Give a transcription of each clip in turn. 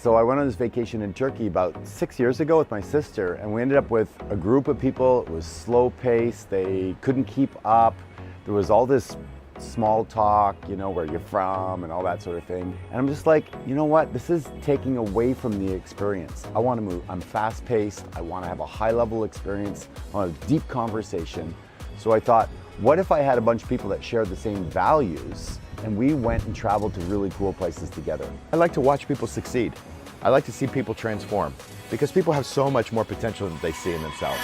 So I went on this vacation in Turkey about 6 years ago with my sister, and we ended up with a group of people. It was slow paced, they couldn't keep up. There was all this small talk, you know, where you're from and all that sort of thing. And I'm just like, you know what, this is taking away from the experience. I want to move, I'm fast paced, I want to have a high level experience, I want a deep conversation. So I thought, what if I had a bunch of people that shared the same values and we went and traveled to really cool places together? I like to watch people succeed. I like to see people transform because people have so much more potential than they see in themselves.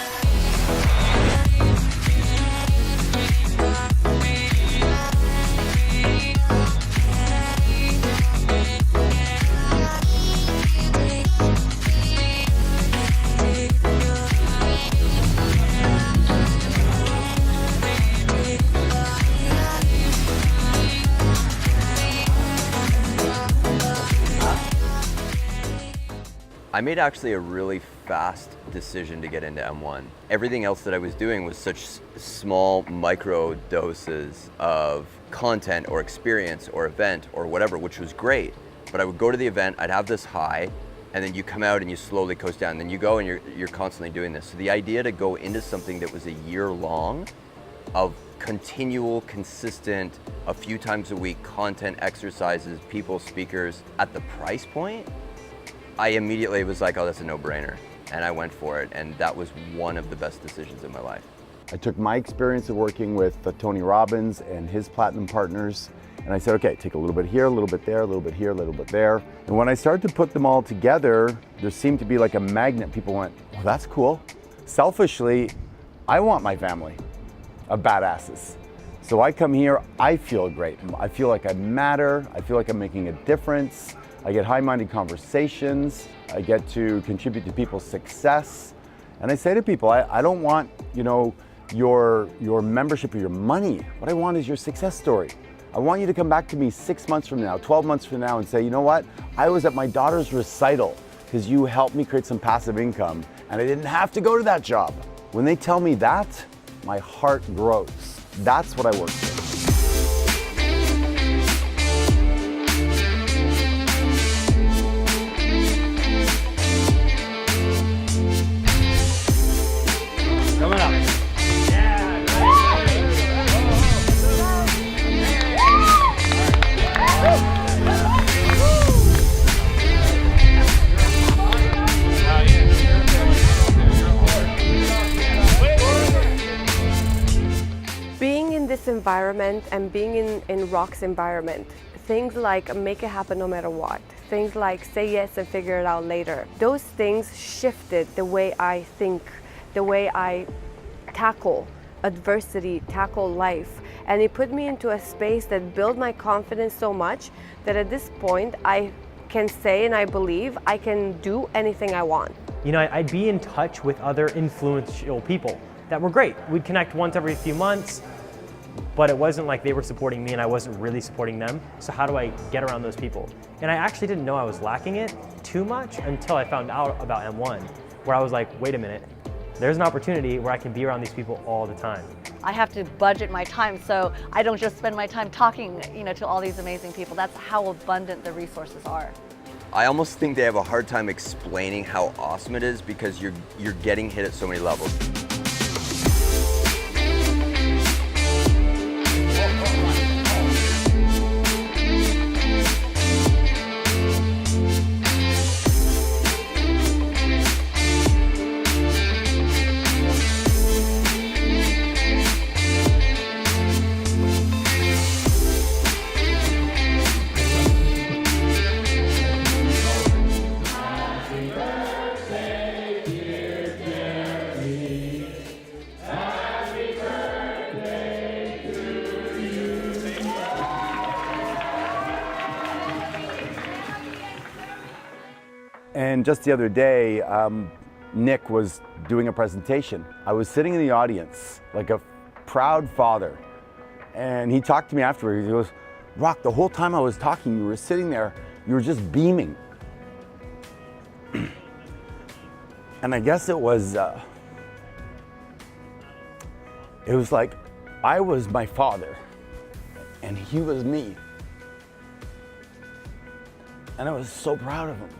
I made actually a really fast decision to get into M1. Everything else that I was doing was such small micro doses of content or experience or event or whatever, which was great. But I would go to the event, I'd have this high, and then you come out and you slowly coast down. Then you go and you're constantly doing this. So the idea to go into something that was a year long of continual, consistent, a few times a week content, exercises, people, speakers at the price point, I immediately was like, oh, that's a no-brainer. And I went for it, and that was one of the best decisions in my life. I took my experience of working with Tony Robbins and his platinum partners, and I said, okay, take a little bit here, a little bit there, a little bit here, a little bit there. And when I started to put them all together, there seemed to be like a magnet. People went, well, that's cool. Selfishly, I want my family of badasses. So I come here, I feel great. I feel like I matter. I feel like I'm making a difference. I get high-minded conversations. I get to contribute to people's success. And I say to people, I don't want, you know, your membership or your money. What I want is your success story. I want you to come back to me 6 months from now, 12 months from now and say, you know what? I was at my daughter's recital because you helped me create some passive income and I didn't have to go to that job. When they tell me that, my heart grows. That's what I work for. Coming up. Being in this environment and being in Rock's environment, things like make it happen no matter what, things like say yes and figure it out later, those things shifted the way I think, the way I tackle adversity, tackle life. And it put me into a space that built my confidence so much that at this point I can say and I believe I can do anything I want. You know, I'd be in touch with other influential people that were great. We'd connect once every few months, but it wasn't like they were supporting me and I wasn't really supporting them. So how do I get around those people? And I actually didn't know I was lacking it too much until I found out about M1, where I was like, wait a minute, there's an opportunity where I can be around these people all the time. I have to budget my time so I don't just spend my time talking, you know, to all these amazing people. That's how abundant the resources are. I almost think they have a hard time explaining how awesome it is because you're getting hit at so many levels. And just the other day, Nick was doing a presentation. I was sitting in the audience like a proud father. And he talked to me afterwards. He goes, Rock, the whole time I was talking, you were sitting there, you were just beaming. And I guess it was like I was my father and he was me. And I was so proud of him.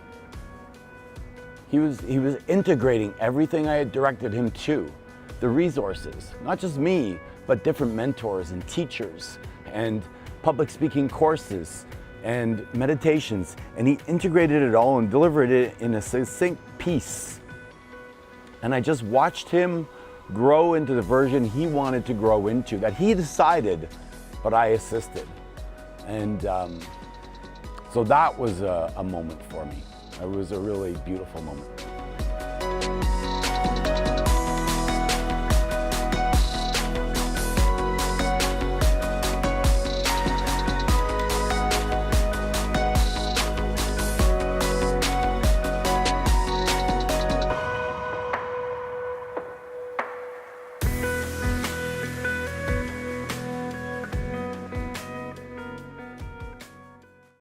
He was integrating everything I had directed him to, the resources, not just me, but different mentors and teachers and public speaking courses and meditations. And he integrated it all and delivered it in a succinct piece. And I just watched him grow into the version he wanted to grow into, that he decided, but I assisted. And so that was a moment for me. It was a really beautiful moment.